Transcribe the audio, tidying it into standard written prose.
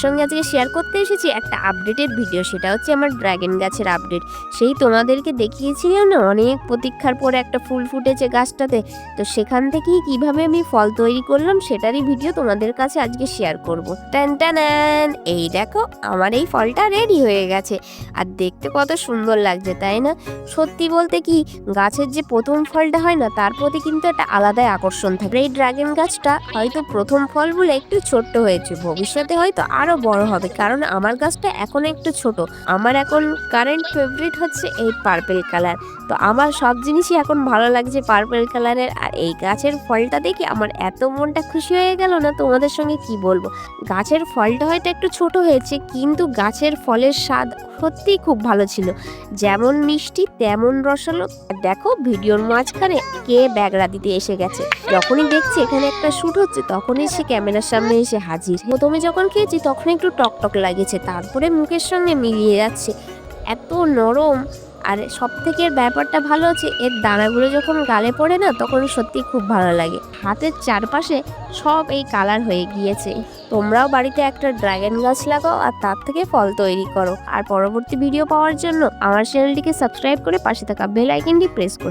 সঙ্গে আজকে শেয়ার করতে এসেছি একটা আপডেটের ভিডিও। সেটা হচ্ছে আমার ড্রাগন গাছের আপডেট। সেই তোমাদেরকে দেখিয়েছিলাম না অনেক প্রতীক্ষার পরে একটা ফুল ফুটেছে গাছটাতে। তো সেখান থেকেই কিভাবে আমি ফল তৈরি করলাম সেটারই ভিডিও তোমাদের কাছে আজকে শেয়ার করব। টান টানান, এই দেখো আমার এই ফলটা রেডি হয়ে গেছে। আর দেখতে কত সুন্দর লাগছে তাই না? সত্যি বলতে কি, গাছের যে প্রথম ফলটা হয় না তার প্রতি কিন্তু একটা আলাদাই আকর্ষণ থাকে। এই ড্রাগন গাছটা হয়তো প্রথম ফল বলে একটু ছোট্ট হয়েছে, ভবিষ্যতে হয়তো আরো বড় হবে, কারণ আমার গাছটা এখন একটু ছোট। আমার এখন কারেন্ট ফেভারিট হচ্ছে এই পার্পেল কালার। তো আমার সব জিনিসই এখন ভালো লাগছে পার্পেল কালারের। আর এই গাছের ফলটা দেখে আমার এত মনটা খুশি হয়ে গেল না, তোমাদের সঙ্গে কি বলবো। গাছের ফলটা হয়তো একটু ছোট হয়েছে, কিন্তু গাছের ফলের স্বাদ সত্যিই খুব ভালো ছিল। যেমন মিষ্টি তেমন রসালো। দেখো ভিডিওর মাঝখানে কে ব্যাগরা দিতে এসে গেছে। যখনই দেখছি এখানে একটা শুট হচ্ছে তখনই সে ক্যামেরার সামনে এসে হাজির। প্রথমে যখন খেয়েছি তখন একটু টকটক লাগেছে, তারপরে মুখের সঙ্গে মিলিয়ে যাচ্ছে। এত নরম। আর সব থেকে ব্যাপারটা ভালো হচ্ছে এর দানাগুলো যখন গালে পড়ে না তখন সত্যি খুব ভালো লাগে। হাতের চারপাশে সব এই কালার হয়ে গিয়েছে। তোমরাও বাড়িতে একটা ড্রাগন গাছ লাগাও আর তার থেকে ফল তৈরি করো। আর পরবর্তী ভিডিও পাওয়ার জন্য আমার চ্যানেলটিকে সাবস্ক্রাইব করে পাশে থাকা বেল আইকনটি প্রেস করো।